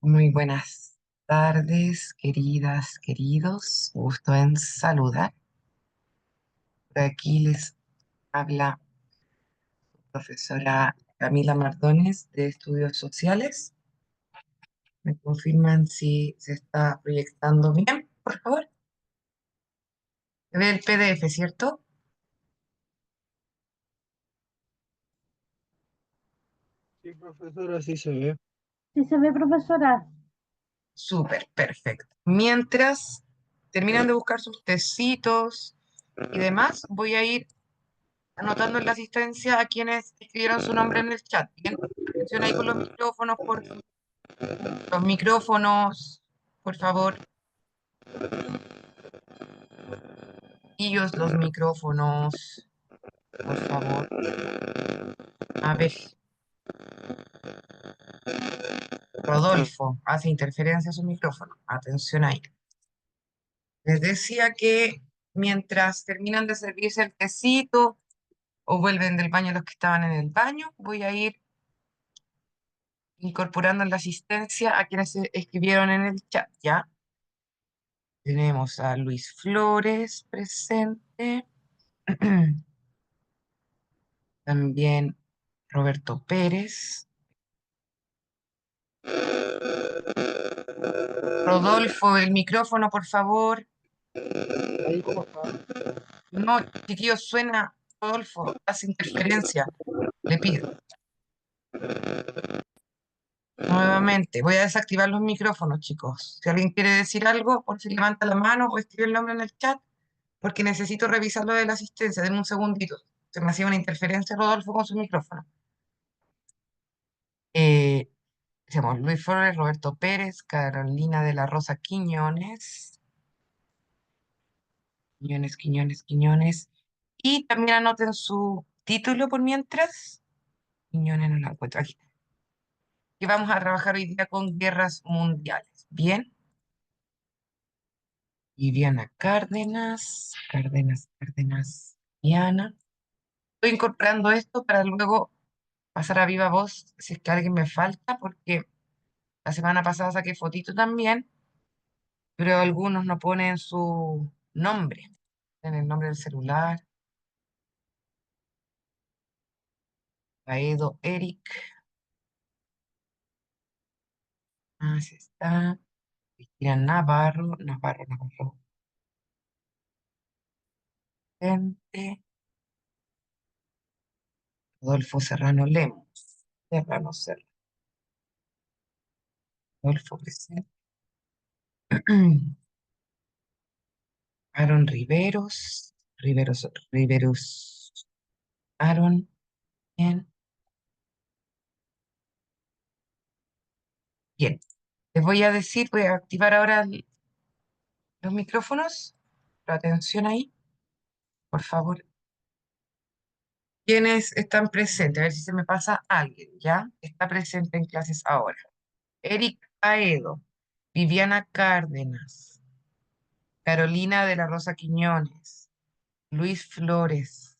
Muy buenas tardes, queridas, queridos. Gusto en saludar. Por aquí les habla profesora Camila Mardones de Estudios Sociales. ¿Me confirman si se está proyectando bien, por favor? Se ve el PDF, ¿cierto? Sí, profesora, sí se ve. Sí se ve, profesora. Súper, perfecto. Mientras terminan de buscar sus tecitos y demás, voy a ir anotando en la asistencia a quienes escribieron su nombre en el chat. Bien, atención ahí con los micrófonos, por favor. Los micrófonos, por favor. Ellos, los micrófonos, por favor. A ver, Rodolfo, hace interferencia a su micrófono. Atención ahí. Les decía que mientras terminan de servirse el tecito o vuelven del baño los que estaban en el baño, voy a ir incorporando en la asistencia a quienes se escribieron en el chat, ¿ya? Tenemos a Luis Flores presente. También Roberto Pérez. Rodolfo, el micrófono, por favor. Ahí, ¿cómo está? No, chiquillo, suena, Rodolfo, hace interferencia. Le pido. Nuevamente, voy a desactivar los micrófonos, chicos. Si alguien quiere decir algo, por si levanta la mano o escribe el nombre en el chat, porque necesito revisar lo de la asistencia. Denme un segundito. Se me hacía una interferencia, Rodolfo, con su micrófono. Eh, Decíamos Luis Flores, Roberto Pérez, Carolina de la Rosa Quiñones. Quiñones, Quiñones, Quiñones. Y también anoten su título por mientras. Quiñones no la encuentro aquí. Que vamos a trabajar hoy día con guerras mundiales. Bien. Viviana Cárdenas, Cárdenas, Cárdenas, Diana. Estoy incorporando esto para luego pasar a viva voz si es que alguien me falta, porque la semana pasada saqué fotito también, pero algunos no ponen su nombre, en el nombre del celular. Paedo, Eric, así está. Cristina Navarro, Navarro, Navarro. Presente. Rodolfo Serrano Lemos. Serrano, Serrano. Rodolfo presente. Aaron Riveros. Riveros, Riveros. Aaron. Bien. Bien. Les voy a decir, voy a activar ahora los micrófonos. Pero atención ahí, por favor. ¿Quiénes están presentes? A ver si se me pasa alguien, ¿ya? Está presente en clases ahora. Eric Aedo, Viviana Cárdenas, Carolina de la Rosa Quiñones, Luis Flores,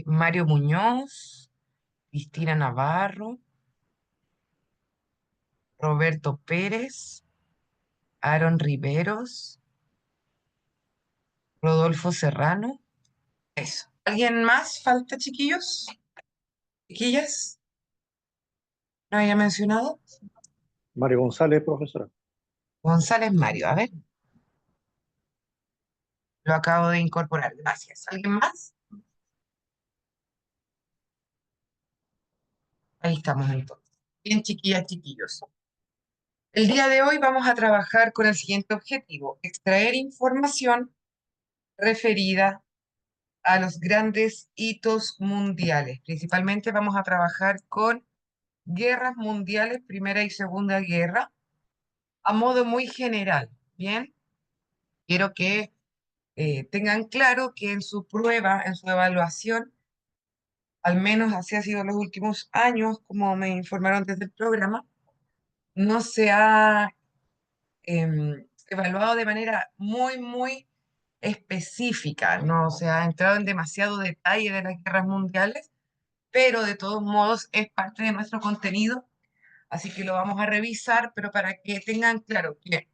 Mario Muñoz, Cristina Navarro, Roberto Pérez, Aaron Riveros, Rodolfo Serrano. Eso. ¿Alguien más falta, chiquillos? ¿Chiquillas? ¿No había mencionado? Mario González, profesora. González Mario. A ver, lo acabo de incorporar. Gracias. ¿Alguien más? Ahí estamos entonces. Bien, chiquillas, chiquillos. El día de hoy vamos a trabajar con el siguiente objetivo: extraer información referida a los grandes hitos mundiales. Principalmente vamos a trabajar con guerras mundiales, Primera y Segunda Guerra, a modo muy general. Bien, quiero que tengan claro que en su prueba, en su evaluación, al menos así ha sido los últimos años, como me informaron desde el programa, no se ha evaluado de manera muy, muy específica, no se ha entrado en demasiado detalle de las guerras mundiales, pero de todos modos es parte de nuestro contenido así que lo vamos a revisar, pero para que tengan claro que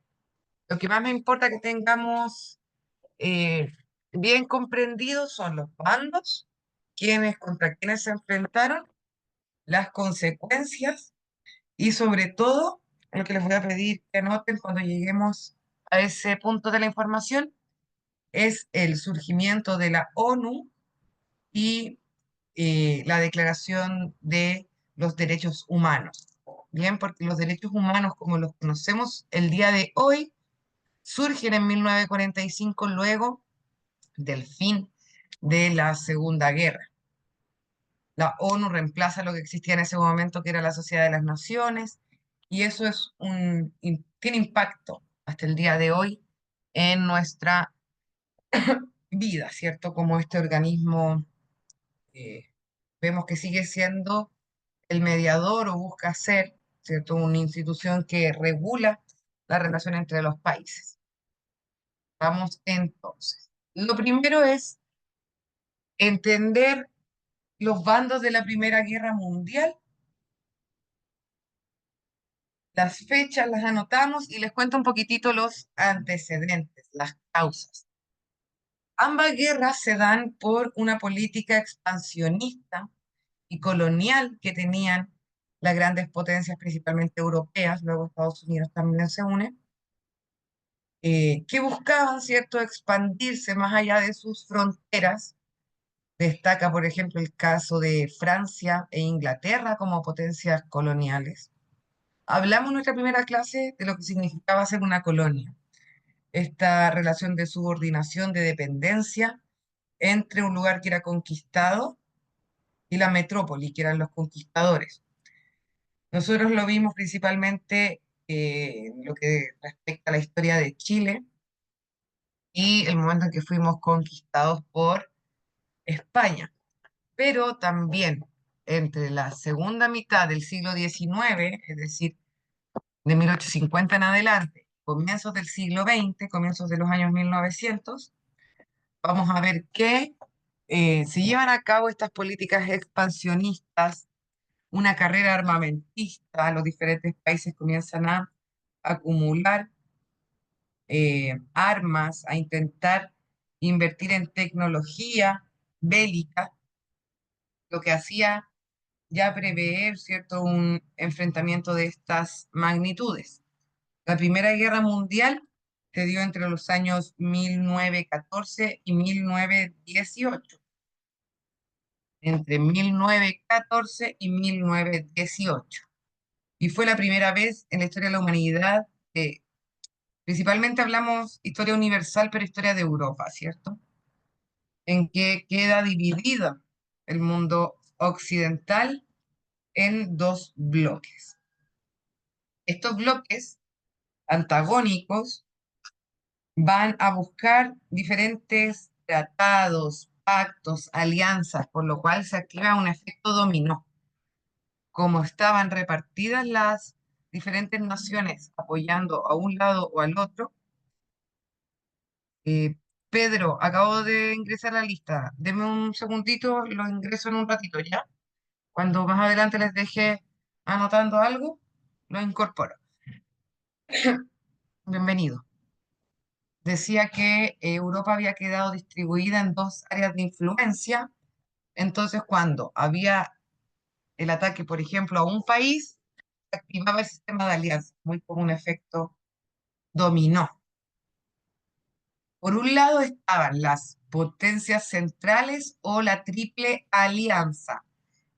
lo que más me importa que tengamos bien comprendidos son los bandos, contra quienes se enfrentaron, las consecuencias y sobre todo, lo que les voy a pedir que anoten cuando lleguemos a ese punto de la información, es el surgimiento de la ONU y la Declaración de los Derechos Humanos. Bien, porque los derechos humanos, como los conocemos el día de hoy, surgen en 1945 luego del fin de la Segunda Guerra. La ONU reemplaza lo que existía en ese momento, que era la Sociedad de las Naciones, y eso tiene impacto hasta el día de hoy en nuestra vida, ¿cierto? Como este organismo eh, vemos que sigue siendo el mediador o busca ser, ¿cierto? Una institución que regula la relación entre los países. Vamos entonces. Lo primero es entender los bandos de la Primera Guerra Mundial. Las fechas las anotamos y les cuento un poquitito los antecedentes, las causas. Ambas guerras se dan por una política expansionista y colonial que tenían las grandes potencias, principalmente europeas, luego Estados Unidos también se une, que buscaban, ¿cierto?, expandirse más allá de sus fronteras. Destaca, por ejemplo, el caso de Francia e Inglaterra como potencias coloniales. Hablamos en nuestra primera clase de lo que significaba ser una colonia, esta relación de subordinación, de dependencia entre un lugar que era conquistado y la metrópoli, que eran los conquistadores. Nosotros lo vimos principalmente en lo que respecta a la historia de Chile y el momento en que fuimos conquistados por España, pero también entre la segunda mitad del siglo XIX, es decir, de 1850 en adelante, comienzos del siglo XX, comienzos de los años 1900, vamos a ver que se llevan a cabo estas políticas expansionistas, una carrera armamentista, los diferentes países comienzan a acumular armas, a intentar invertir en tecnología bélica, lo que hacía ya prever, ¿cierto?, un enfrentamiento de estas magnitudes. La Primera Guerra Mundial se dio entre los años 1914 y 1918. Entre 1914 y 1918. Y fue la primera vez en la historia de la humanidad, principalmente hablamos historia universal, pero historia de Europa, ¿cierto? En que queda dividido el mundo occidental en dos bloques. Estos bloques antagónicos van a buscar diferentes tratados, pactos, alianzas, por lo cual se activa un efecto dominó. Como estaban repartidas las diferentes naciones apoyando a un lado o al otro, Pedro, acabo de ingresar a la lista. Deme un segundito, lo ingreso en un ratito, ¿ya? Cuando más adelante les deje anotando algo, lo incorporo. Bienvenido. Decía que Europa había quedado distribuida en dos áreas de influencia. Entonces, cuando había el ataque, por ejemplo, a un país, se activaba el sistema de alianza, muy como un efecto dominó. Por un lado estaban las potencias centrales o la triple alianza,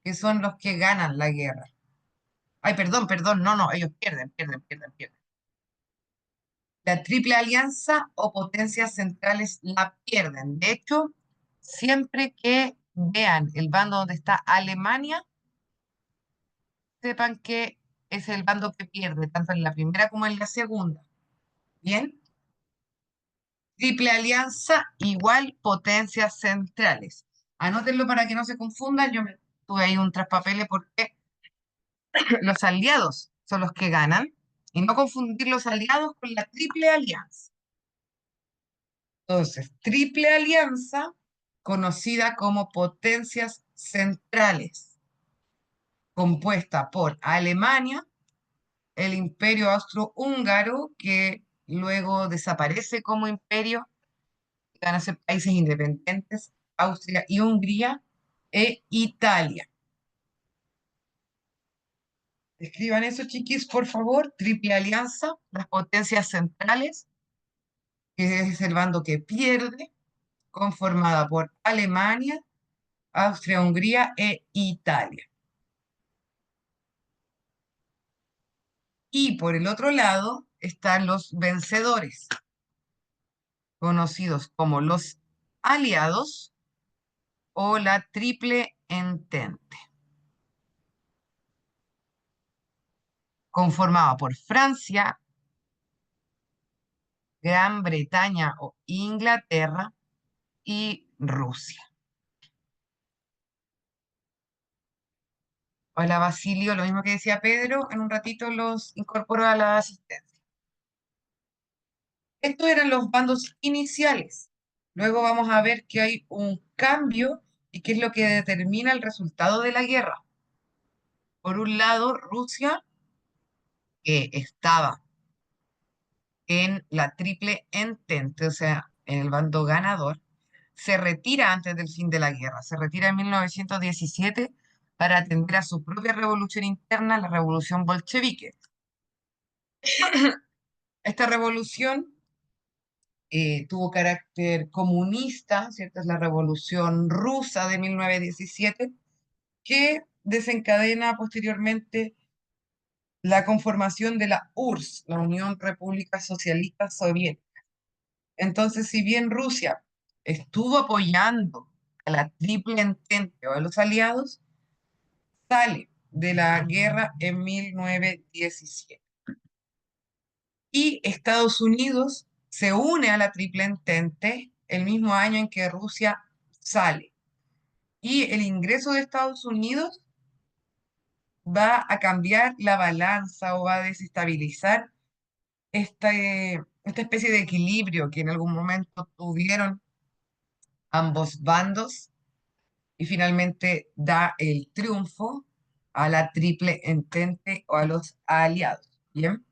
que son los que ganan la guerra. Ay, perdón, no, ellos pierden. La triple alianza o potencias centrales la pierden. De hecho, siempre que vean el bando donde está Alemania, sepan que es el bando que pierde, tanto en la primera como en la segunda. ¿Bien? Triple alianza igual potencias centrales. Anótenlo para que no se confundan. Yo me tuve ahí un traspapele porque los aliados son los que ganan y no confundir los aliados con la triple alianza. Entonces, triple alianza conocida como potencias centrales, compuesta por Alemania, el Imperio Austrohúngaro, que luego desaparece como imperio, van a ser países independientes, Austria y Hungría, e Italia. Escriban eso, chiquis, por favor. Triple alianza, las potencias centrales, que es el bando que pierde, conformada por Alemania, Austria, Hungría e Italia. Y por el otro lado están los vencedores, conocidos como los aliados o la Triple Entente, conformada por Francia, Gran Bretaña o Inglaterra y Rusia. Hola Basilio, lo mismo que decía Pedro, en un ratito los incorporo a la asistencia. Estos eran los bandos iniciales. Luego vamos a ver que hay un cambio y qué es lo que determina el resultado de la guerra. Por un lado, Rusia, que estaba en la Triple Entente, o sea, en el bando ganador, se retira antes del fin de la guerra, se retira en 1917 para atender a su propia revolución interna, la revolución bolchevique. Esta revolución tuvo carácter comunista, ¿cierto? Es la revolución rusa de 1917, que desencadena posteriormente la conformación de la URSS, la Unión República Socialista Soviética. Entonces, si bien Rusia estuvo apoyando a la Triple Entente o a los aliados, sale de la guerra en 1917. Y Estados Unidos se une a la Triple Entente el mismo año en que Rusia sale. Y el ingreso de Estados Unidos va a cambiar la balanza o va a desestabilizar esta especie de equilibrio que en algún momento tuvieron ambos bandos y finalmente da el triunfo a la Triple Entente o a los aliados. ¿Bien?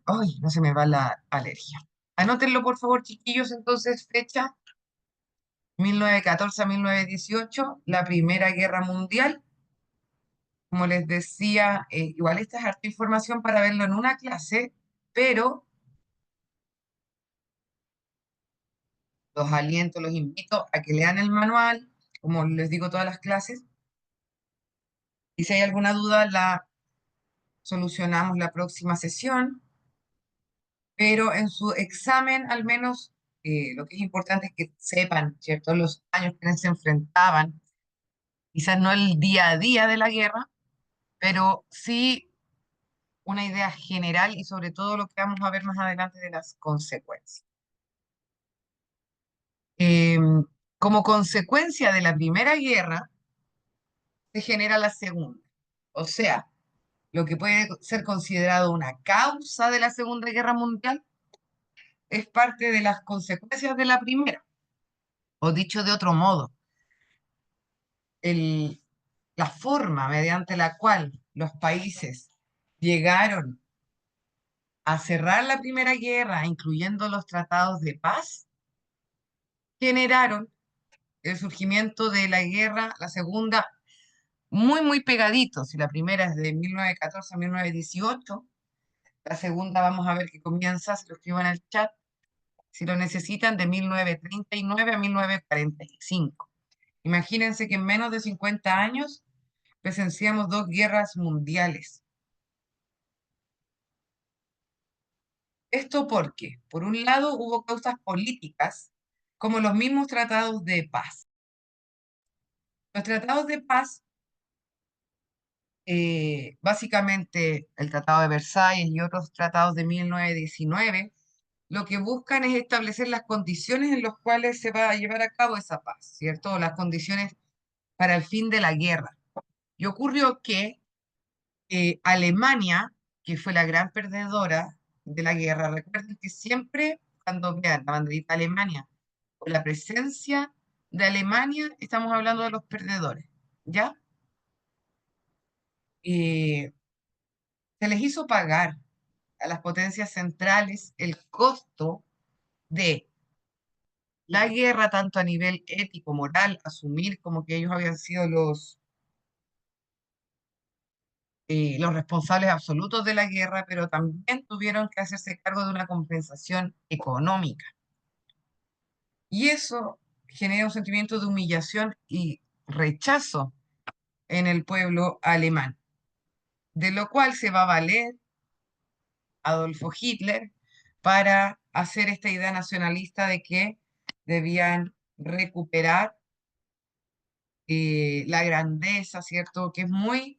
Ay, no se me va la alergia. Anótenlo, por favor, chiquillos, entonces, fecha 1914 a 1918, la Primera Guerra Mundial. Como les decía, igual esta es harta información para verlo en una clase, pero los aliento, los invito a que lean el manual, como les digo todas las clases, y si hay alguna duda la solucionamos la próxima sesión, pero en su examen al menos lo que es importante es que sepan, ¿cierto?, los años que se enfrentaban, quizás no el día a día de la guerra, pero sí una idea general y sobre todo lo que vamos a ver más adelante de las consecuencias. Como consecuencia de la Primera Guerra, se genera la Segunda. O sea, lo que puede ser considerado una causa de la Segunda Guerra Mundial es parte de las consecuencias de la Primera. O dicho de otro modo, el, la forma mediante la cual los países llegaron a cerrar la Primera Guerra, incluyendo los tratados de paz, generaron el surgimiento de la guerra, la segunda, muy, muy pegaditos. Si la primera es de 1914 a 1918, la segunda vamos a ver que comienza, se lo escribo en el chat, si lo necesitan, de 1939 a 1945. Imagínense que en menos de 50 años presenciamos dos guerras mundiales. Esto porque, por un lado, hubo causas políticas, como los mismos tratados de paz. Los tratados de paz, básicamente el Tratado de Versalles y otros tratados de 1919, lo que buscan es establecer las condiciones en las cuales se va a llevar a cabo esa paz, ¿cierto? Las condiciones para el fin de la guerra. Y ocurrió que Alemania, que fue la gran perdedora de la guerra, recuerden que siempre cuando vean la banderita Alemania o la presencia de Alemania, estamos hablando de los perdedores, ¿ya? Eh, se les hizo pagar a las potencias centrales el costo de la guerra, tanto a nivel ético, moral, asumir como que ellos habían sido los responsables absolutos de la guerra, pero también tuvieron que hacerse cargo de una compensación económica. Y eso genera un sentimiento de humillación y rechazo en el pueblo alemán, de lo cual se va a valer Adolfo Hitler para hacer esta idea nacionalista de que debían recuperar la grandeza, ¿cierto? Que es muy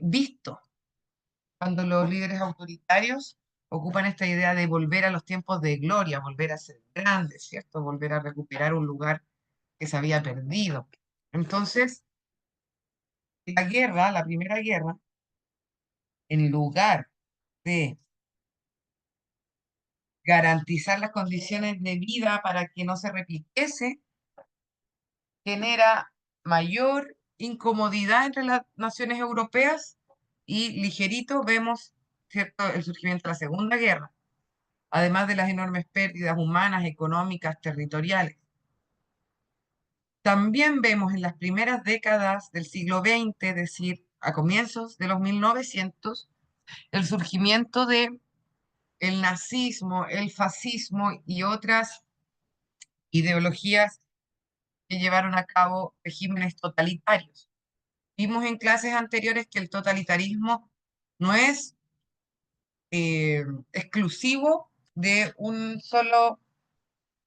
visto cuando los líderes autoritarios ocupan esta idea de volver a los tiempos de gloria, volver a ser grandes, ¿cierto? Volver a recuperar un lugar que se había perdido. Entonces, la guerra, la primera guerra, en lugar de garantizar las condiciones de vida para que no se repitiese, genera mayor incomodidad entre las naciones europeas y ligerito vemos, ¿cierto?, el surgimiento de la Segunda Guerra, además de las enormes pérdidas humanas, económicas, territoriales. También vemos en las primeras décadas del siglo XX, es decir, a comienzos de los 1900, el surgimiento de el nazismo, el fascismo y otras ideologías que llevaron a cabo regímenes totalitarios. Vimos en clases anteriores que el totalitarismo no es exclusivo de un solo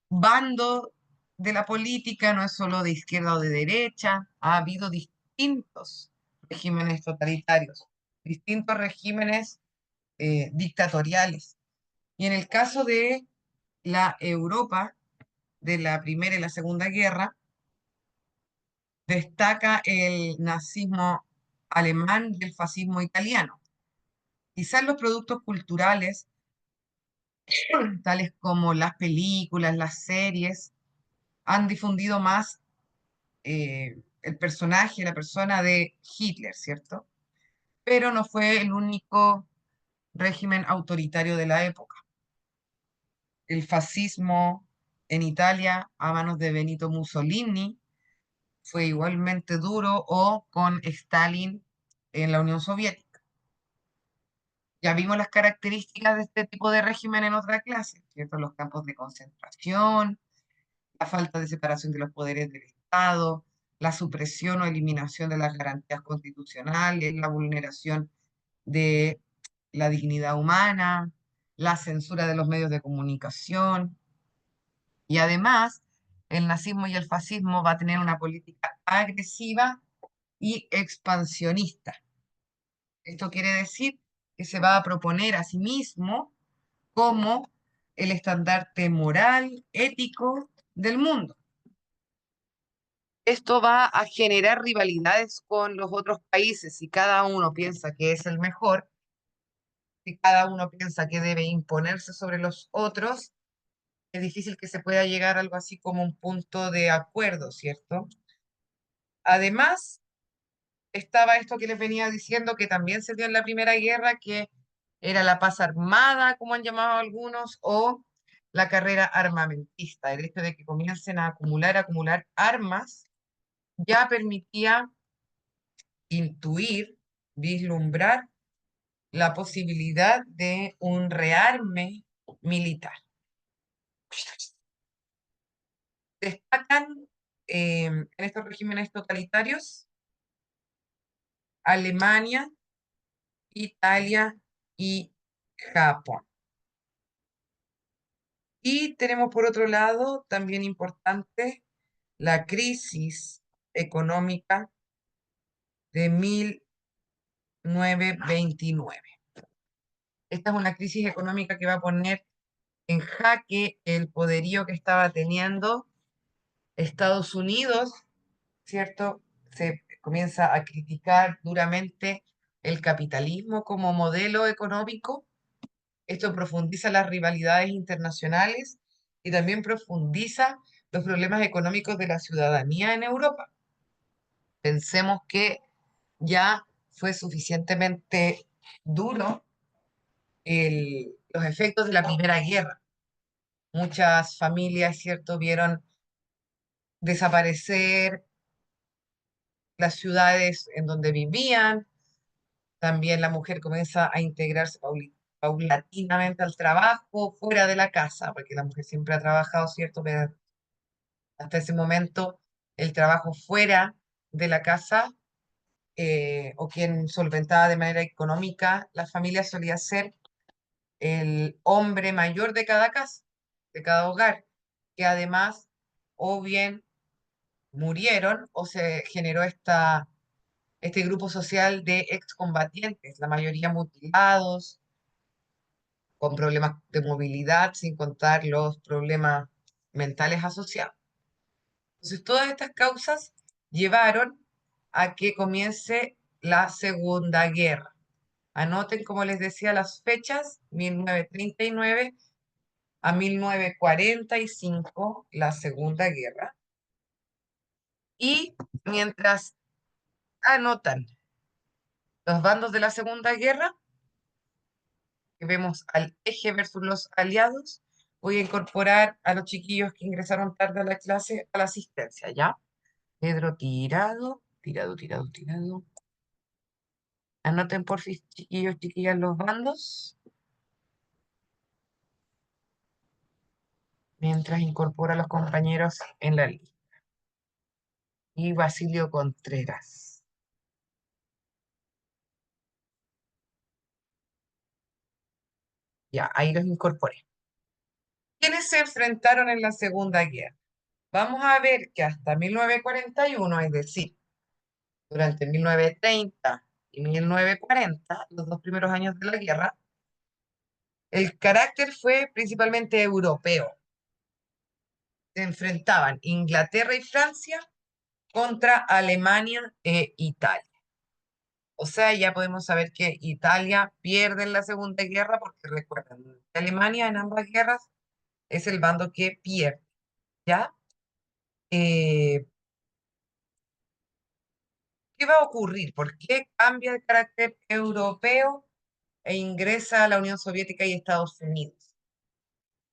bando de la política, no es solo de izquierda o de derecha, ha habido distintos regímenes totalitarios, distintos regímenes dictatoriales. Y en el caso de la Europa de la Primera y la Segunda Guerra, destaca el nazismo alemán y el fascismo italiano. Quizás los productos culturales, tales como las películas, las series, han difundido más el personaje, la persona de Hitler, ¿cierto? Pero no fue el único régimen autoritario de la época. El fascismo en Italia, a manos de Benito Mussolini, fue igualmente duro, o con Stalin en la Unión Soviética. Ya vimos las características de este tipo de régimen en otra clase, ¿cierto? Los campos de concentración, la falta de separación de los poderes del Estado, la supresión o eliminación de las garantías constitucionales, la vulneración de la dignidad humana, la censura de los medios de comunicación. Y además, el nazismo y el fascismo va a tener una política agresiva y expansionista. Esto quiere decir que se va a proponer a sí mismo como el estandarte moral, ético del mundo. Esto va a generar rivalidades con los otros países. Si cada uno piensa que es el mejor, si cada uno piensa que debe imponerse sobre los otros, es difícil que se pueda llegar a algo así como un punto de acuerdo, ¿cierto? Además, estaba esto que les venía diciendo, que también se dio en la Primera Guerra, que era la paz armada, como han llamado algunos, o la carrera armamentista. El hecho de que comiencen a acumular armas, ya permitía intuir, vislumbrar la posibilidad de un rearme militar. Destacan en estos regímenes totalitarios Alemania, Italia y Japón. Y tenemos por otro lado, también importante, la crisis económica de 1929. Esta es una crisis económica que va a poner en jaque el poderío que estaba teniendo Estados Unidos, ¿cierto? Se comienza a criticar duramente el capitalismo como modelo económico. Esto profundiza las rivalidades internacionales y también profundiza los problemas económicos de la ciudadanía en Europa. Pensemos que ya fue suficientemente duro los efectos de la Primera Guerra. Muchas familias, ¿cierto?, vieron desaparecer las ciudades en donde vivían. También la mujer comienza a integrarse paulatinamente al trabajo fuera de la casa, porque la mujer siempre ha trabajado, ¿cierto? Pero hasta ese momento el trabajo fuera de la casa, o quien solventaba de manera económica la familia, solía ser el hombre mayor de cada casa, de cada hogar, que además o bien murieron o se generó este grupo social de excombatientes, la mayoría mutilados, con problemas de movilidad, sin contar los problemas mentales asociados. Entonces, todas estas causas llevaron a que comience la Segunda Guerra. Anoten, como les decía, las fechas: 1939 a 1945, la Segunda Guerra. Y mientras anotan los bandos de la Segunda Guerra, que vemos al eje versus los aliados, voy a incorporar a los chiquillos que ingresaron tarde a la clase a la asistencia, ¿ya? Pedro Tirado, Tirado, Tirado, Tirado. Anoten por fin, chiquillos, chiquillas, los bandos, mientras incorporo a los compañeros en la lista. Y Basilio Contreras. Ya, ahí los incorporé. ¿Quiénes se enfrentaron en la Segunda Guerra? Vamos a ver que hasta 1941, es decir, durante 1930 y 1940, los dos primeros años de la guerra, el carácter fue principalmente europeo. Se enfrentaban Inglaterra y Francia contra Alemania e Italia. O sea, ya podemos saber que Italia pierde en la Segunda Guerra, porque recuerden, Alemania en ambas guerras es el bando que pierde, ¿ya? ¿Qué va a ocurrir? ¿Por qué cambia el carácter europeo e ingresa a la Unión Soviética y Estados Unidos?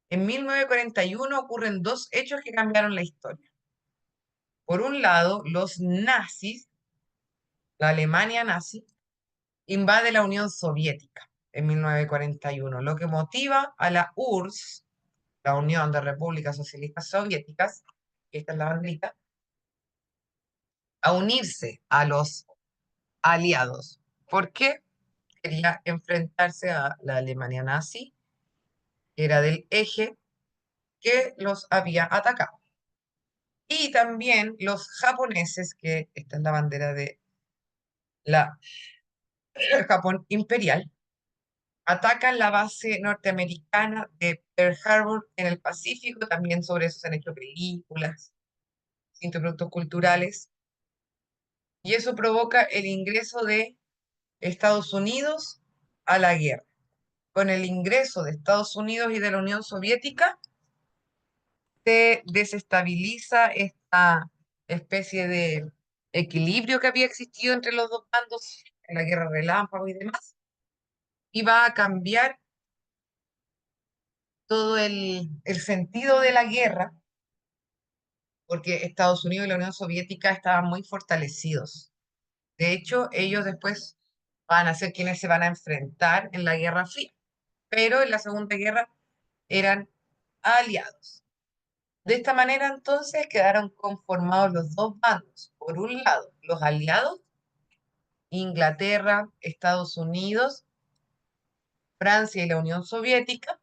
En 1941 ocurren dos hechos que cambiaron la historia. Por un lado, los nazis, la Alemania nazi, invade la Unión Soviética en 1941, lo que motiva a la URSS, la Unión de Repúblicas Socialistas Soviéticas, que esta es la banderita, a unirse a los aliados. ¿Por qué? Quería enfrentarse a la Alemania nazi, que era del eje que los había atacado. Y también los japoneses, que esta es la bandera de la Japón imperial, atacan la base norteamericana de Pearl Harbor en el Pacífico. También sobre eso se han hecho películas, distintos productos culturales. Y eso provoca el ingreso de Estados Unidos a la guerra. Con el ingreso de Estados Unidos y de la Unión Soviética, se desestabiliza esta especie de equilibrio que había existido entre los dos bandos en la guerra relámpago y demás, y va a cambiar todo el sentido de la guerra, porque Estados Unidos y la Unión Soviética estaban muy fortalecidos. De hecho, ellos después van a ser quienes se van a enfrentar en la Guerra Fría, pero en la Segunda Guerra eran aliados. De esta manera, entonces, quedaron conformados los dos bandos. Por un lado, los aliados, Inglaterra, Estados Unidos, Francia y la Unión Soviética,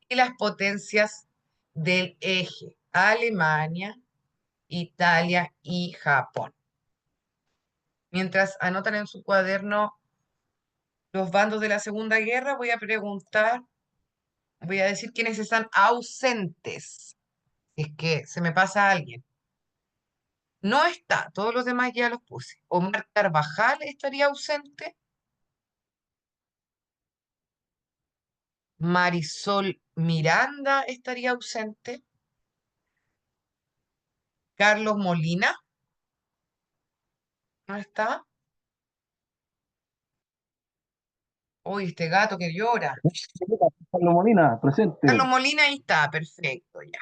y las potencias del eje, Alemania, Italia y Japón. Mientras anotan en su cuaderno los bandos de la Segunda Guerra, voy a preguntar, voy a decir quiénes están ausentes, si es que se me pasa alguien. No está, todos los demás ya los puse. Omar Carvajal estaría ausente. Marisol Miranda estaría ausente. Carlos Molina no está. Uy, este gato que llora. Carlos Molina, Carlos presente. Molina, ahí está, perfecto, ya.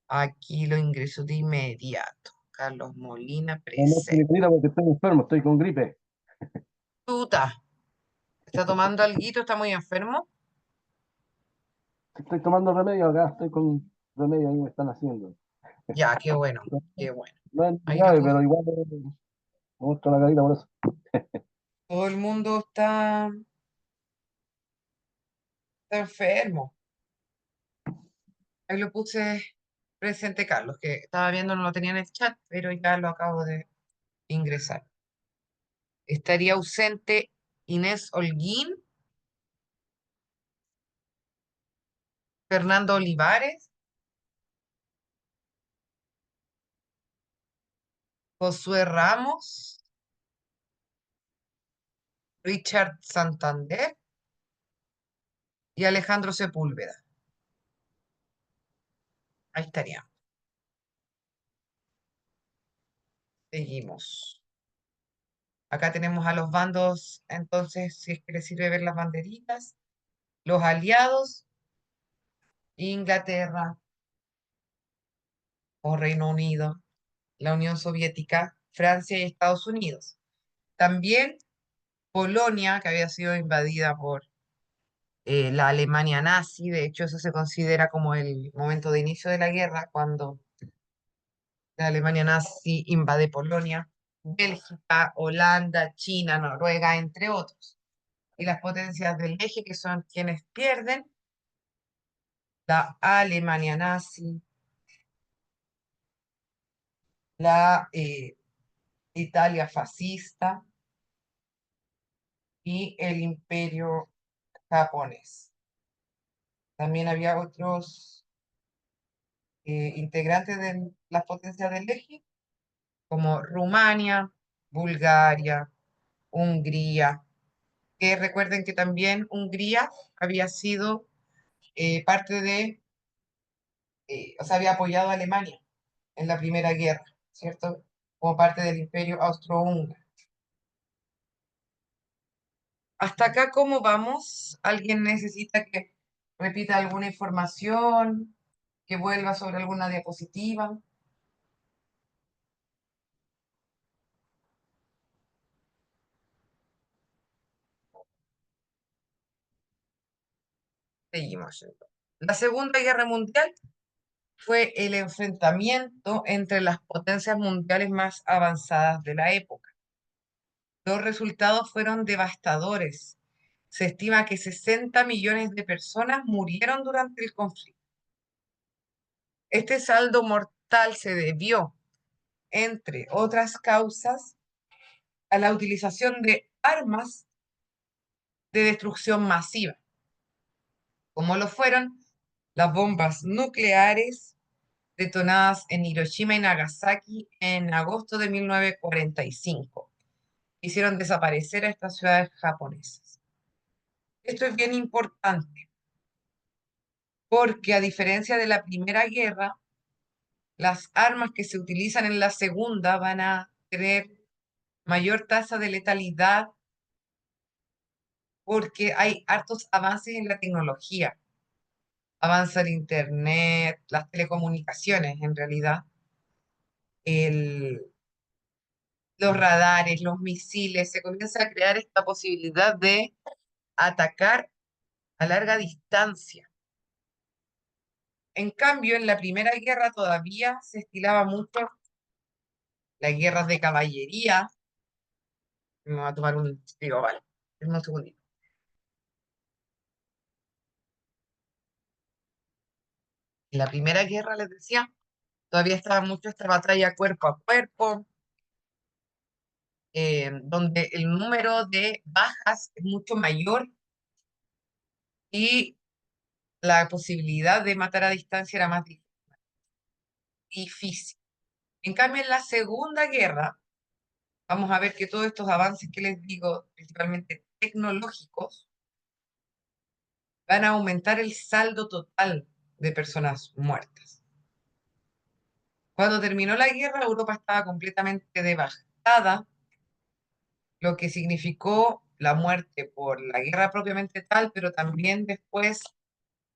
Aquí lo ingreso de inmediato. Carlos Molina, No me presente. venir porque estoy enfermo, estoy con gripe. Tuta, ¿está tomando alguito? ¿Está muy enfermo? Estoy tomando remedio acá, estoy con remedio ahí me están haciendo. Ya, qué bueno, qué bueno. No es Ahí lo grave, puse. pero igual me gusta la carita por eso. Todo el mundo está enfermo. Ahí lo puse presente, Carlos, que estaba viendo, no lo tenía en el chat, pero ya lo acabo de ingresar. Estaría ausente Inés Holguín, Fernando Olivares, Josué Ramos, Richard Santander y Alejandro Sepúlveda. Ahí estaría. Seguimos. Acá tenemos a los bandos, entonces, si es que les sirve ver las banderitas, los aliados, Inglaterra o Reino Unido, la Unión Soviética, Francia y Estados Unidos. También Polonia, que había sido invadida por la Alemania nazi, de hecho eso se considera como el momento de inicio de la guerra, cuando la Alemania nazi invade Polonia, Bélgica, Holanda, China, Noruega, entre otros. Y las potencias del eje, que son quienes pierden, la Alemania nazi, la Italia fascista y el imperio japonés. También había otros integrantes de las potencias del eje, como Rumania, Bulgaria, Hungría, que recuerden que también Hungría había sido parte de, o sea, había apoyado a Alemania en la Primera Guerra, ¿cierto? Como parte del Imperio Austrohúngaro. Hasta acá, ¿cómo vamos? ¿Alguien necesita que repita alguna información, que vuelva sobre alguna diapositiva? Seguimos. La Segunda Guerra Mundial fue el enfrentamiento entre las potencias mundiales más avanzadas de la época. Los resultados fueron devastadores. Se estima que 60 millones de personas murieron durante el conflicto. Este saldo mortal se debió, entre otras causas, a la utilización de armas de destrucción masiva, como lo fueron las bombas nucleares detonadas en Hiroshima y Nagasaki en agosto de 1945. Hicieron desaparecer a estas ciudades japonesas. Esto es bien importante porque, a diferencia de la Primera Guerra, las armas que se utilizan en la Segunda van a tener mayor tasa de letalidad porque hay hartos avances en la tecnología. Avanza el Internet, las telecomunicaciones en realidad, el, los radares, los misiles, se comienza a crear esta posibilidad de atacar a larga distancia. En cambio, en la Primera Guerra todavía se estilaba mucho las guerras de caballería. Me voy a tomar un tiro, vale. Un segundito. En la Primera Guerra, les decía, todavía estaba mucho esta batalla cuerpo a cuerpo, donde el número de bajas es mucho mayor y la posibilidad de matar a distancia era más difícil. En cambio, en la Segunda Guerra, vamos a ver que todos estos avances que les digo, principalmente tecnológicos, van a aumentar el saldo total de personas muertas. Cuando terminó la guerra, Europa estaba completamente devastada, lo que significó la muerte por la guerra propiamente tal, pero también después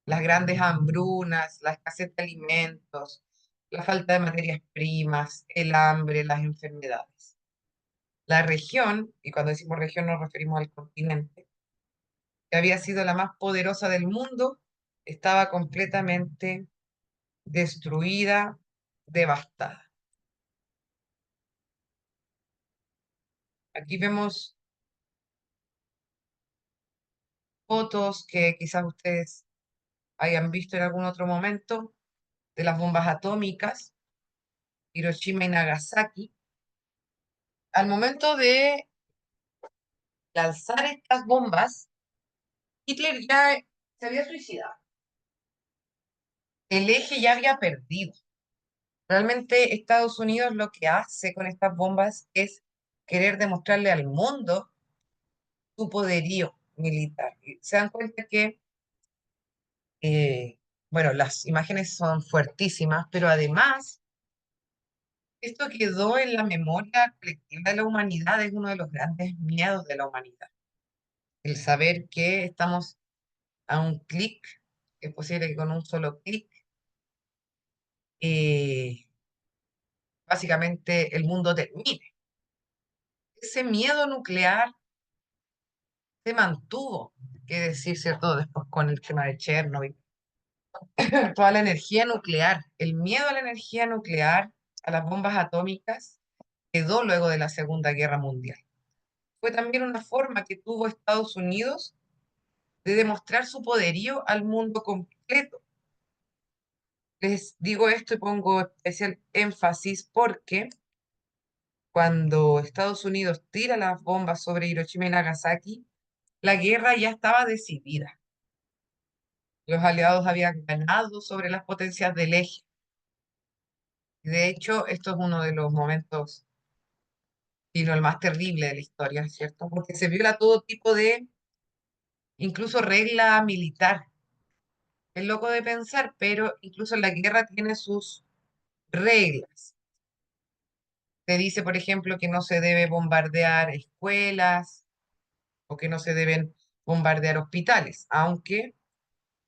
las grandes hambrunas, la escasez de alimentos, la falta de materias primas, el hambre, las enfermedades. La región, y cuando decimos región nos referimos al continente, que había sido la más poderosa del mundo, estaba completamente destruida, devastada. Aquí vemos fotos que quizás ustedes hayan visto en algún otro momento de las bombas atómicas, Hiroshima y Nagasaki. Al momento de lanzar estas bombas, Hitler ya se había suicidado. El eje ya había perdido. Realmente Estados Unidos lo que hace con estas bombas es querer demostrarle al mundo su poderío militar. Y se dan cuenta que, bueno, las imágenes son fuertísimas, pero además esto quedó en la memoria colectiva de la humanidad, es uno de los grandes miedos de la humanidad. El saber que estamos a un clic, que es posible que con un solo clic, eh, básicamente el mundo termine. Ese miedo nuclear se mantuvo, que decir, ¿cierto? Después con el tema de Chernobyl, toda la energía nuclear, el miedo a la energía nuclear, a las bombas atómicas, quedó luego de la Segunda Guerra Mundial. Fue también una forma que tuvo Estados Unidos de demostrar su poderío al mundo completo. Les digo esto y pongo especial énfasis porque cuando Estados Unidos tira las bombas sobre Hiroshima y Nagasaki, la guerra ya estaba decidida. Los aliados habían ganado sobre las potencias del eje. De hecho, esto es uno de los momentos, y no el más terrible de la historia, ¿cierto? Porque se viola todo tipo de, incluso regla militar. Es loco de pensar, pero incluso la guerra tiene sus reglas. Se dice, por ejemplo, que no se debe bombardear escuelas o que no se deben bombardear hospitales, aunque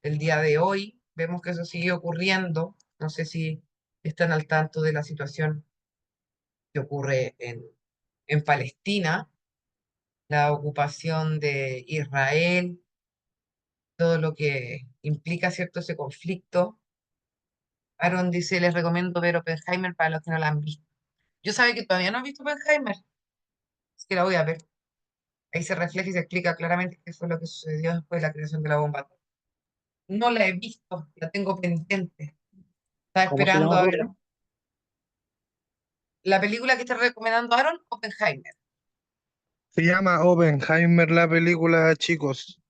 el día de hoy vemos que eso sigue ocurriendo. No sé si están al tanto de la situación que ocurre en Palestina, la ocupación de Israel, todo lo que implica, ¿cierto?, ese conflicto. Aaron dice, les recomiendo ver Oppenheimer para los que no la han visto. Yo sabe que todavía no he visto Oppenheimer, es que la voy a ver. Ahí se refleja y se explica claramente qué fue lo que sucedió después de la creación de la bomba atómica. No la he visto, la tengo pendiente. Estaba ¿Cómo se esperando llama, a profe? ver la película que está recomendando Aaron, Oppenheimer. Se llama Oppenheimer la película, chicos.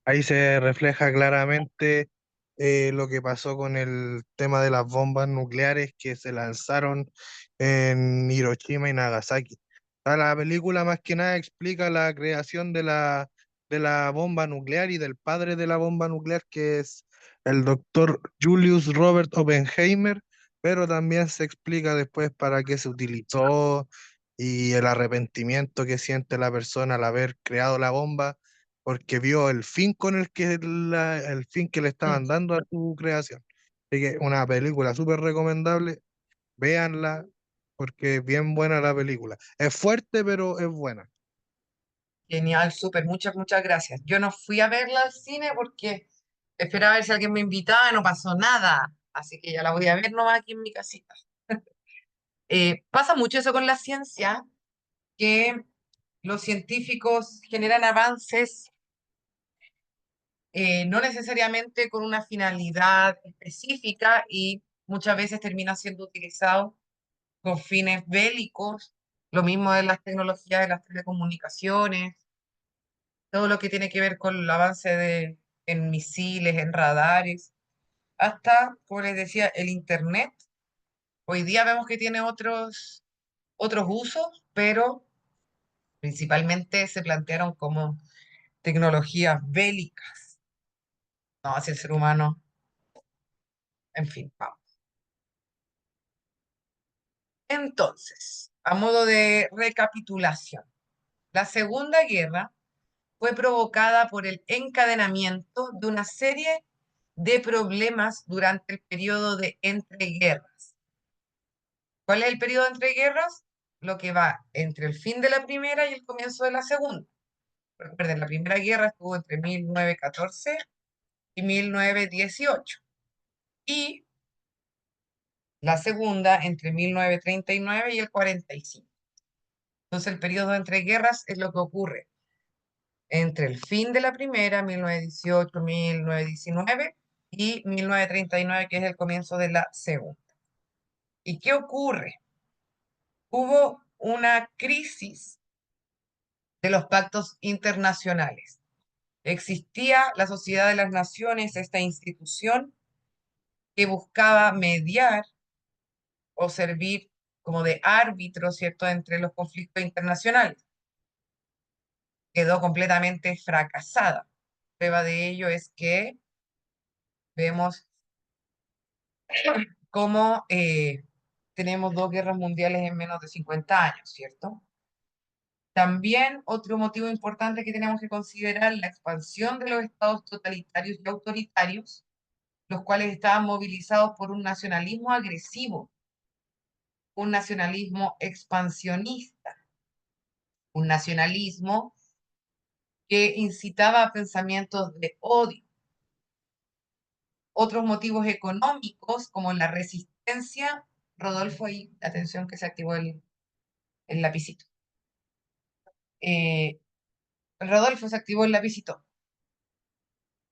Ahí se refleja claramente lo que pasó con el tema de las bombas nucleares que se lanzaron en Hiroshima y Nagasaki. La película más que nada explica la creación de la bomba nuclear y del padre de la bomba nuclear, que es el doctor Julius Robert Oppenheimer, pero también se explica después para qué se utilizó y el arrepentimiento que siente la persona al haber creado la bomba porque vio el fin con el fin que le Mm. estaban dando a su creación. Así que una película súper recomendable, véanla porque es bien buena la película. Es fuerte, pero es buena. Genial, súper, muchas, muchas gracias. Yo no fui a verla al cine porque esperaba ver si alguien me invitaba, no pasó nada. Así que ya la voy a ver nomás aquí en mi casita. Pasa mucho eso con la ciencia, que los científicos generan avances no necesariamente con una finalidad específica y muchas veces termina siendo utilizado con fines bélicos. Lo mismo de las tecnologías de las telecomunicaciones, todo lo que tiene que ver con el avance en misiles, en radares, hasta, como les decía, el Internet. Hoy día vemos que tiene otros usos, pero principalmente se plantearon como tecnologías bélicas. No, hacia el ser humano, en fin, vamos. Entonces, a modo de recapitulación, la Segunda Guerra fue provocada por el encadenamiento de una serie de problemas durante el periodo de entreguerras. ¿Cuál es el periodo de entreguerras? Lo que va entre el fin de la primera y el comienzo de la segunda. Recuerden, la primera guerra estuvo entre 1914 y 1918. Y la segunda entre 1939 y el 45. Entonces, el periodo de entreguerras es lo que ocurre entre el fin de la primera, 1918, 1919, y 1939, que es el comienzo de la segunda. ¿Y qué ocurre? Hubo una crisis de los pactos internacionales. Existía la Sociedad de las Naciones, esta institución que buscaba mediar o servir como de árbitro, ¿cierto?, entre los conflictos internacionales. Quedó completamente fracasada. Prueba de ello es que vemos cómo tenemos 2 guerras mundiales en menos de 50 años, ¿cierto? También otro motivo importante que tenemos que considerar, la expansión de los estados totalitarios y autoritarios, los cuales estaban movilizados por un nacionalismo agresivo, un nacionalismo expansionista, un nacionalismo que incitaba a pensamientos de odio. Otros motivos económicos, como la resistencia. Rodolfo, ahí, atención que se activó el lapicito. Rodolfo, se activó el lapicito.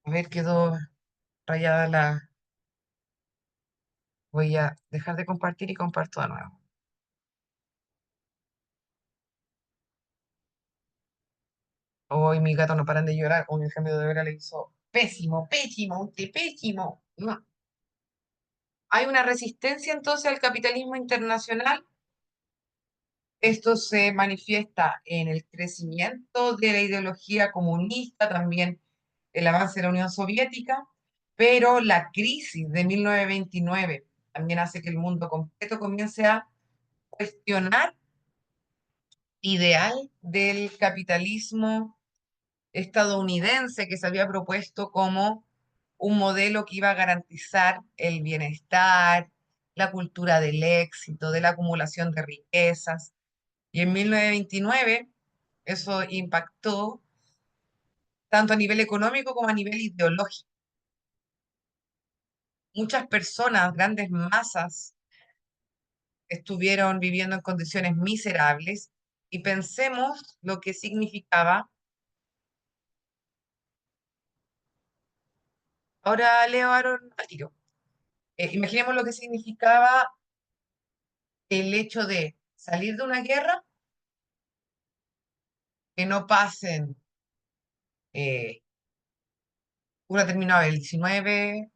A ver, quedó rayada la... Voy a dejar de compartir y comparto de nuevo. Hoy mi gato no paran de llorar. Con el cambio de hora le hizo pésimo, pésimo, usted pésimo. No. Hay una resistencia entonces al capitalismo internacional. Esto se manifiesta en el crecimiento de la ideología comunista, también el avance de la Unión Soviética, pero la crisis de 1929 también hace que el mundo completo comience a cuestionar el ideal del capitalismo estadounidense que se había propuesto como un modelo que iba a garantizar el bienestar, la cultura del éxito, de la acumulación de riquezas. Y en 1929 eso impactó tanto a nivel económico como a nivel ideológico. Muchas personas, grandes masas, estuvieron viviendo en condiciones miserables y pensemos lo que significaba. Ahora leo Aaron al tiro. Imaginemos lo que significaba el hecho de salir de una guerra, que no pasen, una terminaba el 19,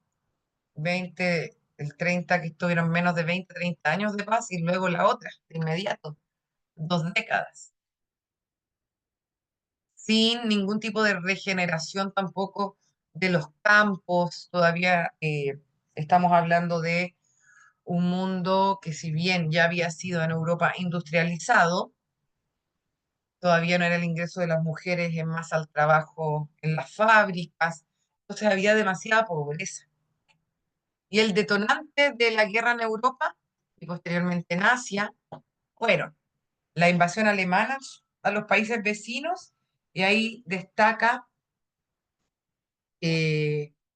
20, el 30, que estuvieron menos de 20, 30 años de paz, y luego la otra, de inmediato, 2 décadas, sin ningún tipo de regeneración tampoco de los campos. Todavía estamos hablando de un mundo que, si bien ya había sido en Europa industrializado, todavía no era el ingreso de las mujeres en masa al trabajo en las fábricas, entonces había demasiada pobreza. Y el detonante de la guerra en Europa y posteriormente en Asia fueron la invasión alemana a los países vecinos, y ahí destaca,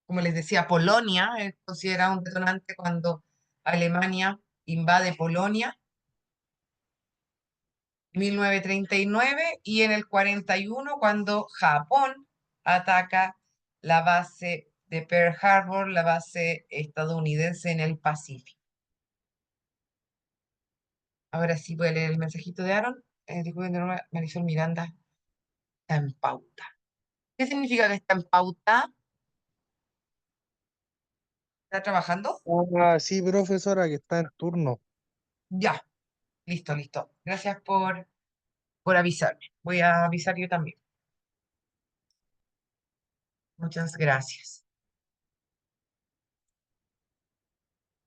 como les decía, Polonia es considerado un detonante cuando Alemania invade Polonia, 1939, y en el 41 cuando Japón ataca la base de Pearl Harbor, la base estadounidense en el Pacífico. Ahora sí voy a leer el mensajito de Aaron. Disculpen de nuevo, Marisol Miranda está en pauta. ¿Qué significa que está en pauta? ¿Está trabajando? Ah, sí, profesora, que está en turno. Ya, listo, listo. Gracias por avisarme. Voy a avisar yo también. Muchas gracias.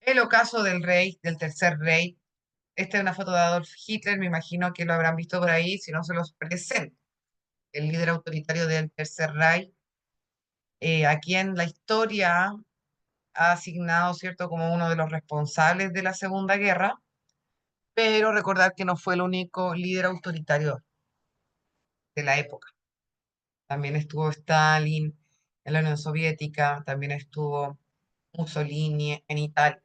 El ocaso del rey, del tercer rey. Esta es una foto de Adolf Hitler, me imagino que lo habrán visto por ahí, si no se los presento. el líder autoritario del Tercer Reich, a quien la historia ha asignado, ¿cierto?, como uno de los responsables de la Segunda Guerra, pero recordar que no fue el único líder autoritario de la época. También estuvo Stalin en la Unión Soviética, también estuvo Mussolini en Italia.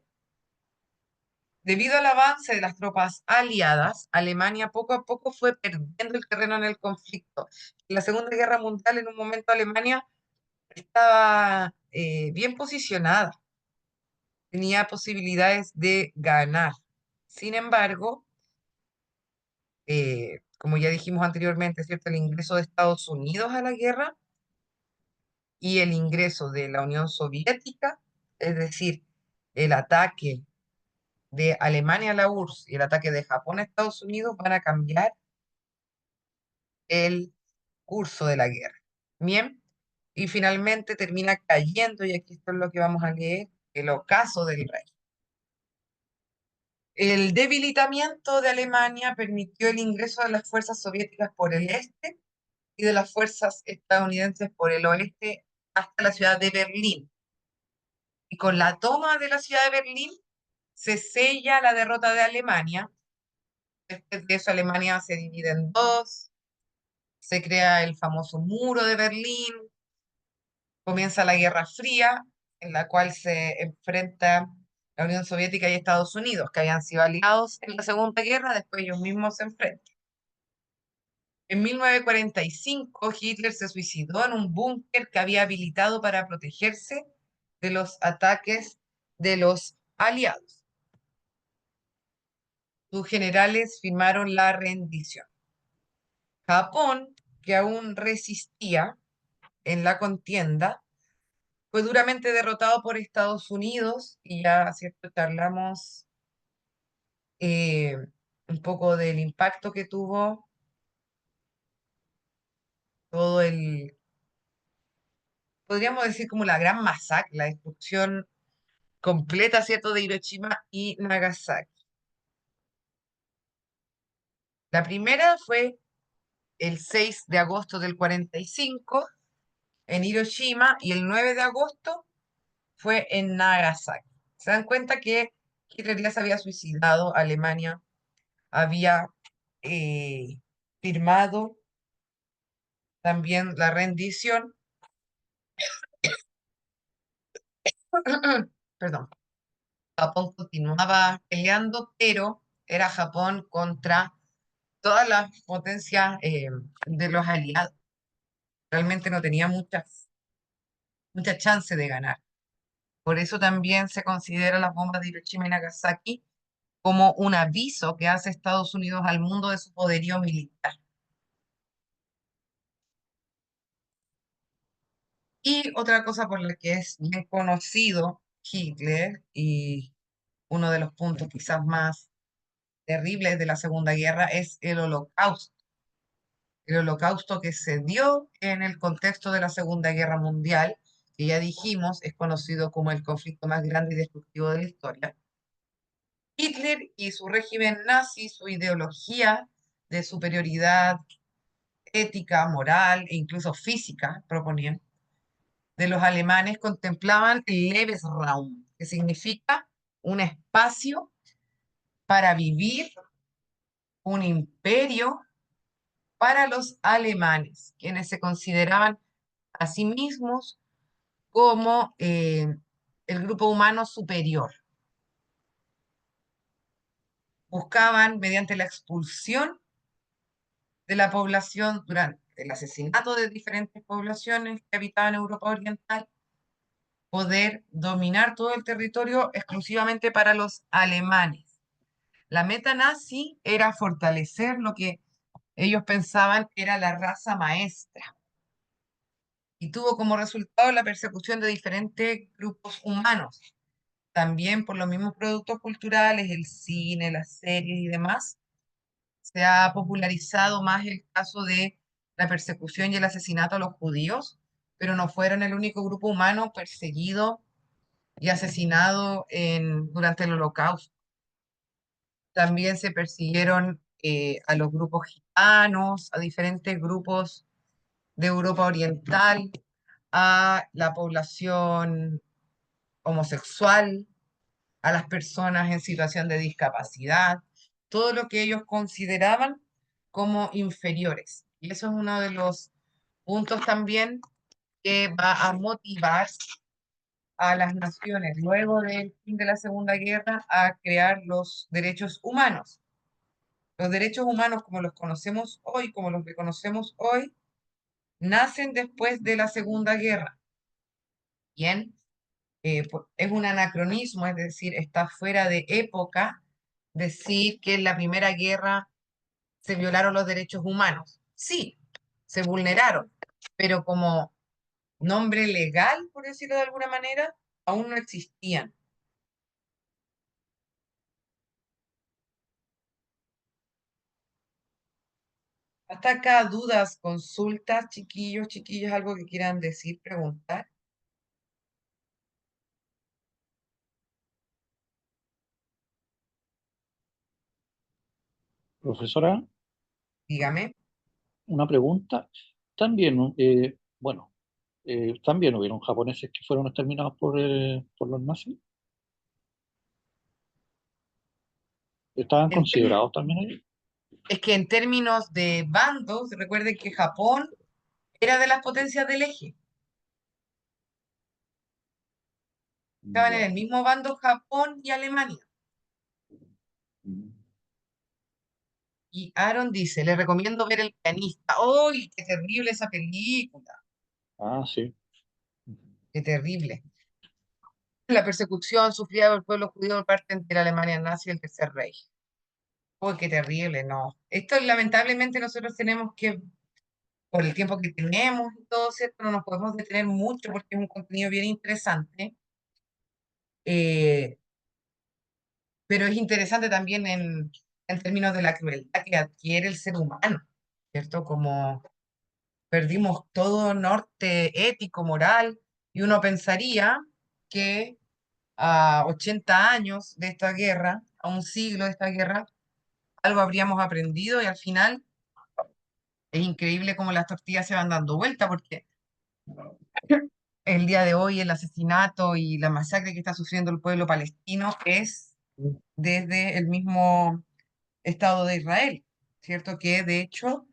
Debido al avance de las tropas aliadas, Alemania poco a poco fue perdiendo el terreno en el conflicto. En la Segunda Guerra Mundial, en un momento, Alemania estaba bien posicionada, tenía posibilidades de ganar. Sin embargo, como ya dijimos anteriormente, ¿cierto? El ingreso de Estados Unidos a la guerra y el ingreso de la Unión Soviética, es decir, el ataque de Alemania a la URSS y el ataque de Japón a Estados Unidos van a cambiar el curso de la guerra. Bien, y finalmente termina cayendo, y aquí esto es lo que vamos a leer, el ocaso del rey. El debilitamiento de Alemania permitió el ingreso de las fuerzas soviéticas por el este y de las fuerzas estadounidenses por el oeste hasta la ciudad de Berlín. Y con la toma de la ciudad de Berlín se sella la derrota de Alemania. Después de eso, Alemania se divide en dos, se crea el famoso muro de Berlín, comienza la Guerra Fría, en la cual se enfrenta la Unión Soviética y Estados Unidos, que habían sido aliados en la Segunda Guerra, después ellos mismos se enfrentan. En 1945, Hitler se suicidó en un búnker que había habilitado para protegerse de los ataques de los aliados. Sus generales firmaron la rendición. Japón, que aún resistía en la contienda, fue duramente derrotado por Estados Unidos y ya, ¿cierto? Charlamos eh, un poco del impacto que tuvo todo podríamos decir como la gran masacre, la destrucción completa, ¿cierto?, de Hiroshima y Nagasaki. La primera fue el 6 de agosto del 45 en Hiroshima y el 9 de agosto fue en Nagasaki. Se dan cuenta que Hitler ya se había suicidado, Alemania había firmado también la rendición. Perdón. Japón continuaba peleando, pero era Japón contra todas las potencias de los aliados. Realmente no tenía mucha chance de ganar. Por eso también se considera las bombas de Hiroshima y Nagasaki como un aviso que hace Estados Unidos al mundo de su poderío militar. Y otra cosa por la que es bien conocido Hitler y uno de los puntos quizás más terribles de la Segunda Guerra es el Holocausto. El Holocausto que se dio en el contexto de la Segunda Guerra Mundial, que ya dijimos es conocido como el conflicto más grande y destructivo de la historia. Hitler y su régimen nazi, su ideología de superioridad ética, moral e incluso física, proponían, de los alemanes contemplaban el Lebensraum, que significa un espacio para vivir, un imperio para los alemanes, quienes se consideraban a sí mismos como el grupo humano superior. Buscaban, mediante la expulsión de la población durante el asesinato de diferentes poblaciones que habitaban Europa Oriental, poder dominar todo el territorio exclusivamente para los alemanes. La meta nazi era fortalecer lo que ellos pensaban era la raza maestra y tuvo como resultado la persecución de diferentes grupos humanos. También por los mismos productos culturales, el cine, las series y demás, se ha popularizado más el caso de la persecución y el asesinato a los judíos, pero no fueron el único grupo humano perseguido y asesinado durante el Holocausto. También se persiguieron a los grupos gitanos, a diferentes grupos de Europa Oriental a la población homosexual, a las personas en situación de discapacidad, todo lo que ellos consideraban como inferiores. Y eso es uno de los puntos también que va a motivar a las naciones, luego del fin de la Segunda Guerra, a crear los derechos humanos. Los derechos humanos, como los conocemos hoy, como los reconocemos hoy, nacen después de la Segunda Guerra. Bien, es un anacronismo, es decir, está fuera de época decir que en la Primera Guerra se violaron los derechos humanos. Sí, se vulneraron, pero como nombre legal, por decirlo de alguna manera, aún no existían. Hasta acá, dudas, consultas, chiquillos, chiquillas, algo que quieran decir, preguntar. Profesora, Dígame. una pregunta. También, también hubieron japoneses que fueron exterminados por los nazis. ¿Estaban En términos- considerados también ahí? es que en términos de bandos, recuerden que Japón era de las potencias del eje. Estaban en Ya. el mismo bando Japón y Alemania. Mm. Y Aaron dice, le recomiendo ver El pianista. ¡Uy, qué terrible esa película! Ah, sí. ¡Qué terrible! La persecución sufrida por el pueblo judío por parte de la Alemania nazi y el Tercer Reich. ¡Uy, qué terrible! No. Esto lamentablemente nosotros tenemos que, por el tiempo que tenemos y todo, ¿cierto? No nos podemos detener mucho porque es un contenido bien interesante. Eh, pero es interesante también en términos de la crueldad que adquiere el ser humano, ¿cierto? Como perdimos todo norte ético, moral, y uno pensaría que a 80 años de esta guerra, a un siglo de esta guerra, algo habríamos aprendido y al final es increíble cómo las tortillas se van dando vuelta porque el día de hoy el asesinato y la masacre que está sufriendo el pueblo palestino es desde el mismo Estado de Israel, ¿cierto? Que de hecho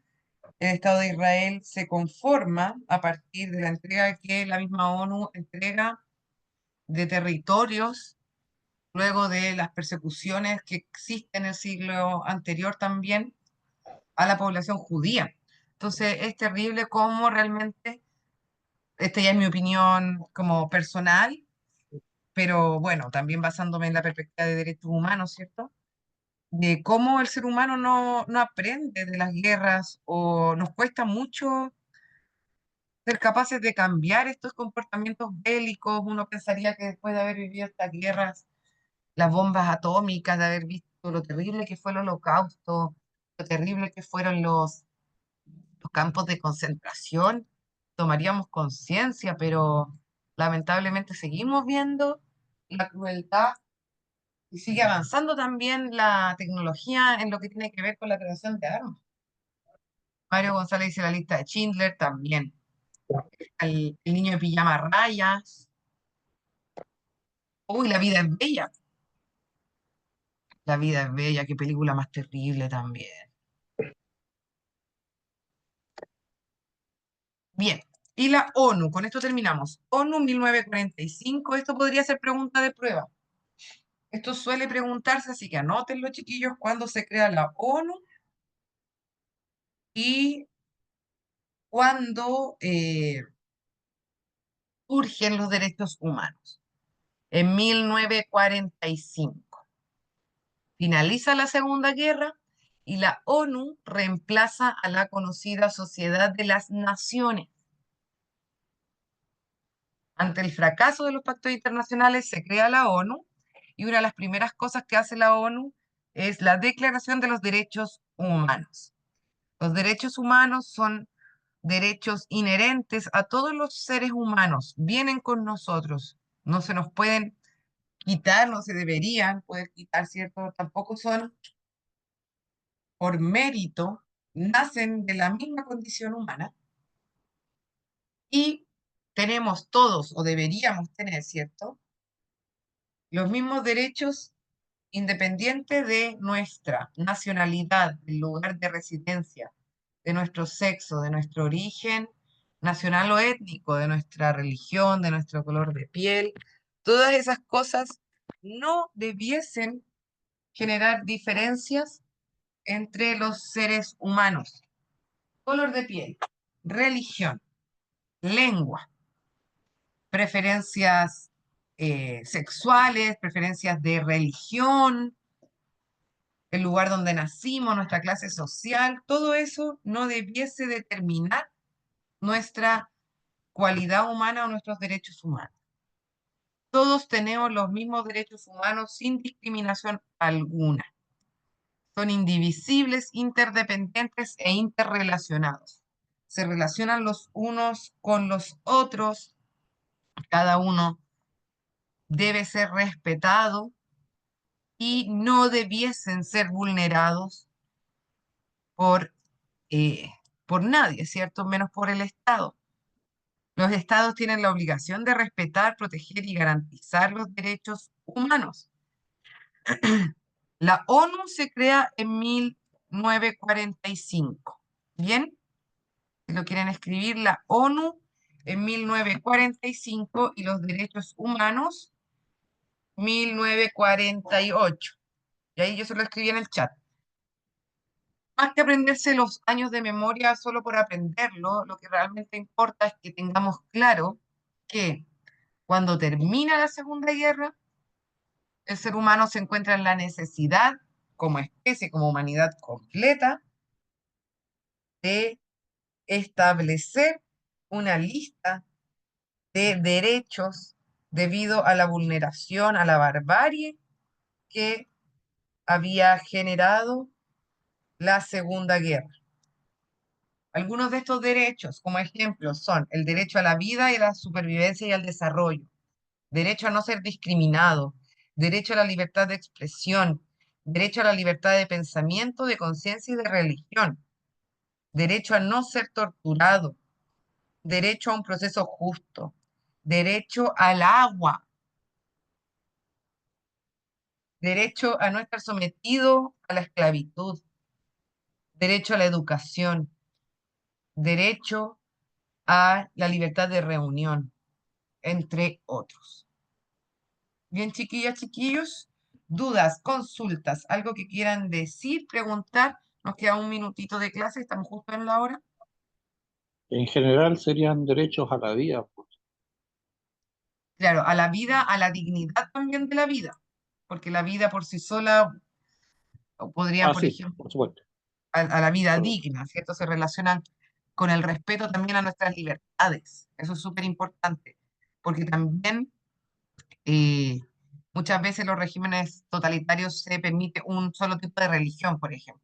el Estado de Israel se conforma a partir de la entrega que la misma ONU entrega de territorios luego de las persecuciones que existen en el siglo anterior también a la población judía. Entonces es terrible cómo realmente, esta ya es mi opinión como personal, pero bueno, también basándome en la perspectiva de derechos humanos, ¿cierto? De cómo el ser humano no aprende de las guerras o nos cuesta mucho ser capaces de cambiar estos comportamientos bélicos. Uno pensaría que después de haber vivido estas guerras, las bombas atómicas, de haber visto lo terrible que fue el holocausto, lo terrible que fueron los campos de concentración, tomaríamos conciencia, pero lamentablemente seguimos viendo la crueldad y sigue avanzando también la tecnología en lo que tiene que ver con la creación de armas. Mario González dice la lista de Schindler también. El niño de pijama a rayas. Uy, la vida es bella. La vida es bella, qué película más terrible también. Bien, y la ONU, con esto terminamos. ONU 1945, esto podría ser pregunta de prueba. Esto suele preguntarse, así que anótenlo, chiquillos, cuándo se crea la ONU y cuándo surgen los derechos humanos. En 1945. Finaliza la Segunda Guerra y la ONU reemplaza a la conocida Sociedad de las Naciones. Ante el fracaso de los pactos internacionales se crea la ONU y una de las primeras cosas que hace la ONU es la Declaración de los Derechos Humanos. Los derechos humanos son derechos inherentes a todos los seres humanos, vienen con nosotros, no se nos pueden quitar, no se deberían poder quitar, ¿cierto? Tampoco son por mérito, nacen de la misma condición humana Y tenemos todos, o deberíamos tener, ¿cierto?, los mismos derechos independiente de nuestra nacionalidad, del lugar de residencia, de nuestro sexo, de nuestro origen nacional o étnico, de nuestra religión, de nuestro color de piel. Todas esas cosas no debiesen generar diferencias entre los seres humanos. Color de piel, religión, lengua, preferencias sexuales, preferencias de religión, el lugar donde nacimos, nuestra clase social, todo eso no debiese determinar nuestra cualidad humana o nuestros derechos humanos. Todos tenemos los mismos derechos humanos sin discriminación alguna. Son indivisibles, interdependientes e interrelacionados. Se relacionan los unos con los otros. Cada uno debe ser respetado y no debiesen ser vulnerados por por nadie, ¿cierto? Menos por el Estado. Los estados tienen la obligación de respetar, proteger y garantizar los derechos humanos. La ONU se crea en 1945. ¿Bien? Si lo quieren escribir, la ONU en 1945 y los derechos humanos 1948. Y ahí yo se lo escribí en el chat. Más que aprenderse los años de memoria solo por aprenderlo, lo que realmente importa es que tengamos claro que cuando termina la Segunda Guerra, el ser humano se encuentra en la necesidad, como especie, como humanidad completa, de establecer una lista de derechos debido a la vulneración, a la barbarie que había generado la Segunda Guerra. Algunos de estos derechos, como ejemplo, son el derecho a la vida y a la supervivencia y al desarrollo, derecho a no ser discriminado, derecho a la libertad de expresión, derecho a la libertad de pensamiento, de conciencia y de religión, derecho a no ser torturado, derecho a un proceso justo, derecho al agua, derecho a no estar sometido a la esclavitud, derecho a la educación, derecho a la libertad de reunión, entre otros. Bien, chiquillas, chiquillos, dudas, consultas, algo que quieran decir, preguntar. Nos queda un minutito de clase, estamos justo en la hora. En general serían derechos a la vida, pues. Claro, a la vida, a la dignidad también de la vida, porque la vida por sí sola, o podrían, Ah, por sí, ejemplo, por supuesto. a la vida Pero digna, ¿cierto? Se relacionan con el respeto también a nuestras libertades. Eso es súper importante, porque también eh, muchas veces los regímenes totalitarios se permite un solo tipo de religión, por ejemplo.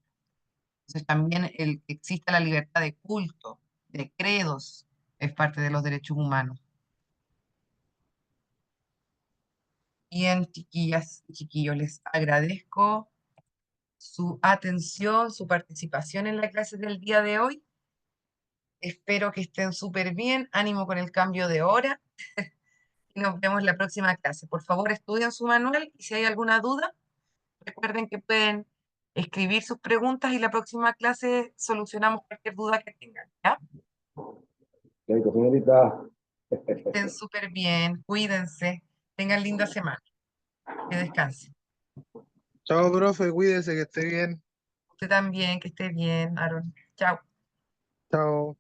Entonces también el que exista la libertad de culto, de credos, es parte de los derechos humanos. Bien, chiquillas y chiquillos, les agradezco su atención, su participación en la clase del día de hoy. Espero que estén súper bien. Ánimo con el cambio de hora. Y nos vemos en la próxima clase. Por favor, estudien su manual y si hay alguna duda, recuerden que pueden escribir sus preguntas y la próxima clase solucionamos cualquier duda que tengan. ¿Ya? Chaito, señorita. Estén súper bien, cuídense, tengan linda semana, que descansen. Chao, profe, cuídese que esté bien. Usted también, que esté bien, Aaron. Chao. Chao.